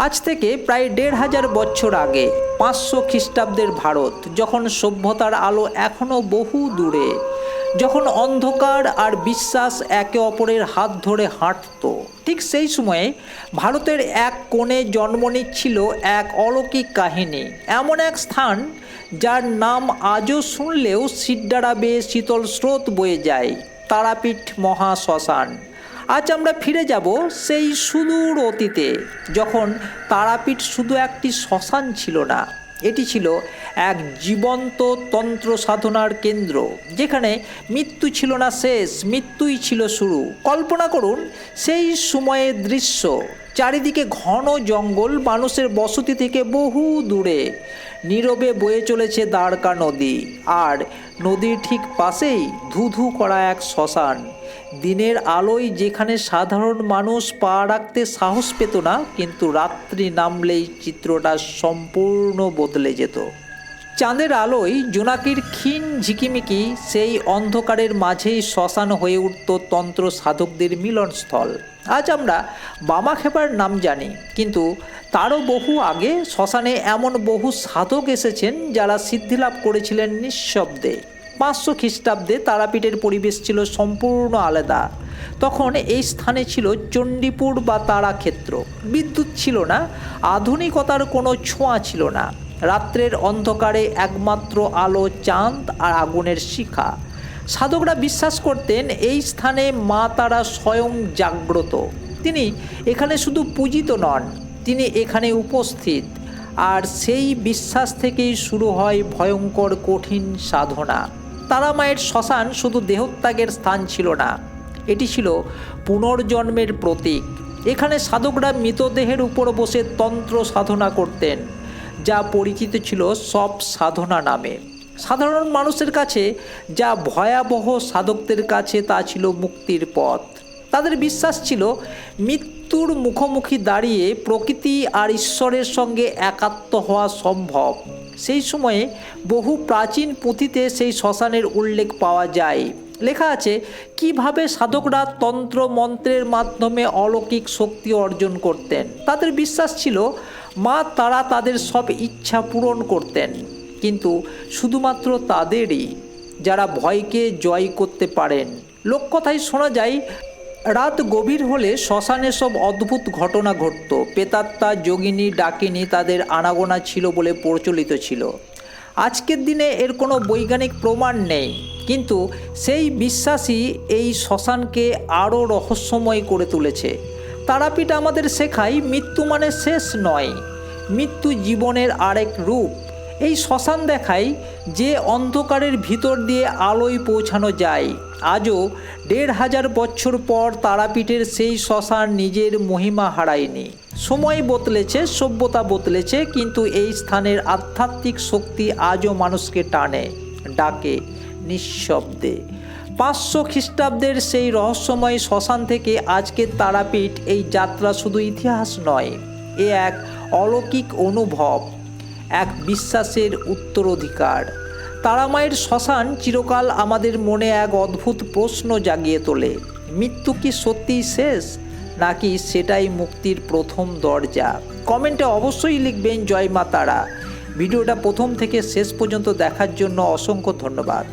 আজ থেকে প্রায় ১৫০০ বছর আগে ৫০০ খ্রিস্টাব্দের ভারত, যখন সভ্যতার আলো এখনও বহু দূরে, যখন অন্ধকার আর বিশ্বাস একে অপরের হাত ধরে হাঁটত, ঠিক সেই সময়ে ভারতের এক কোণে জন্ম নিচ্ছিল এক অলৌকিক কাহিনী। এমন এক স্থান যার নাম আজও শুনলেও সিড্ডারা বেয়ে শীতল স্রোত বয়ে যায়, তারাপীঠ মহাশ্মশান। আজ আমরা ফিরে যাব সেই সুদূর অতীতে, যখন তারাপীঠ শুধু একটি শ্মশান ছিল না, এটি ছিল এক জীবন্ত তন্ত্র সাধনার কেন্দ্র, যেখানে মৃত্যু ছিল না শেষ, মৃত্যুই ছিল শুরু। কল্পনা করুন সেই সময়ের দৃশ্য। চারিদিকে ঘন জঙ্গল, মানুষের বসতি থেকে বহু দূরে নীরবে বয়ে চলেছে দ্বারকা নদী, আর নদীর ঠিক পাশেই ধুধু করা এক শ্মশান। দিনের আলোয় যেখানে সাধারণ মানুষ পা রাখতে সাহস পেত না, কিন্তু রাত্রি নামলেই চিত্রটা সম্পূর্ণ বদলে যেত। চাঁদের আলোয় জোনাকির ক্ষীণ ঝিকিমিকি সেই অন্ধকারের মাঝেই শ্মশান হয়ে উঠত তন্ত্র সাধকদের মিলনস্থল। আজ আমরা বামাখ্যাপার নাম জানি, কিন্তু তারও বহু আগে শ্মশানে এমন বহু সাধক এসেছেন যারা সিদ্ধিলাভ করেছিলেন নিঃশব্দে। ৫০০ খ্রিস্টাব্দে তারাপীঠের পরিবেশ ছিল সম্পূর্ণ আলাদা। তখন এই স্থানে ছিল চণ্ডীপুর বা তারাক্ষেত্র। বিদ্যুৎ ছিল না, আধুনিকতার কোনো ছোঁয়া ছিল না। রাত্রের অন্ধকারে একমাত্র আলো চাঁদ আর আগুনের শিখা। সাধকরা বিশ্বাস করতেন এই স্থানে মা তারা স্বয়ং জাগ্রত। তিনি এখানে শুধু পূজিত নন, তিনি এখানে উপস্থিত। আর সেই বিশ্বাস থেকেই শুরু হয় ভয়ঙ্কর কঠিন সাধনা। তারা মায়ের শ্মশান শুধু দেহত্যাগের স্থান ছিল না, এটি ছিল পুনর্জন্মের প্রতীক। এখানে সাধকরা মৃতদেহের উপর বসে তন্ত্র সাধনা করতেন, যা পরিচিত ছিল সব সাধনা নামে। সাধারণ মানুষের কাছে যা ভয়াবহ, সাধকদের কাছে তা ছিল মুক্তির পথ। তাদের বিশ্বাস ছিল মৃত্যুর মুখোমুখি দাঁড়িয়ে প্রকৃতি আর ঈশ্বরের সঙ্গে একাত্ম হওয়া সম্ভব। সেই সময়ে বহু প্রাচীন পুঁথিতে সেই শ্মশানের উল্লেখ পাওয়া যায়। লেখা আছে কিভাবে সাধকরা তন্ত্র মন্ত্রের মাধ্যমে অলৌকিক শক্তি অর্জন করতেন। তাদের বিশ্বাস ছিল মা তারা তাদের সব ইচ্ছা পূরণ করতেন, কিন্তু শুধুমাত্র তাদেরই, যারা ভয়কে জয় করতে পারেন। লোককথায় শোনা যায় রাত গভীর হলে শ্মশানে সব অদ্ভুত ঘটনা ঘটত। প্রেতাত্মা, যোগিনী, ডাকিনী তাদের আনাগোনা ছিল বলে প্রচলিত ছিল। আজকের দিনে এর কোনো বৈজ্ঞানিক প্রমাণ নেই, কিন্তু সেই বিশ্বাসই এই শ্মশানকে আরও রহস্যময় করে তুলেছে। তারাপীঠ আমাদের শেখায় মৃত্যু মানে শেষ নয়, মৃত্যু জীবনের আরেক রূপ। এই শ্মশান দেখায় যে অন্ধকারের ভিতর দিয়ে আলোয় পৌঁছানো যায়। আজও ১৫০০ বছর পর তারাপীঠের সেই শ্মশান নিজের মহিমা হারায়নি। সময় বদলেছে, সভ্যতা বদলেছে, কিন্তু এই স্থানের আধ্যাত্মিক শক্তি আজও মানুষকে টানে, ডাকে নিঃশব্দে। ৫০০ খ্রিস্টাব্দের সেই রহস্যময় শ্মশান থেকে আজকের তারাপীঠ, এই যাত্রা শুধু ইতিহাস নয়, এ এক অলৌকিক অনুভব, এক বিশ্বাসের উত্তরাধিকার। তারামায়ের শ্মশান চিরকাল আমাদের মনে এক অদ্ভুত প্রশ্ন জাগিয়ে তোলে। মৃত্যু কি সত্যিই শেষ, নাকি সেটাই মুক্তির প্রথম দরজা? কমেন্টে অবশ্যই লিখবেন জয় মা তারা। ভিডিওটা প্রথম থেকে শেষ পর্যন্ত দেখার জন্য অসংখ্য ধন্যবাদ।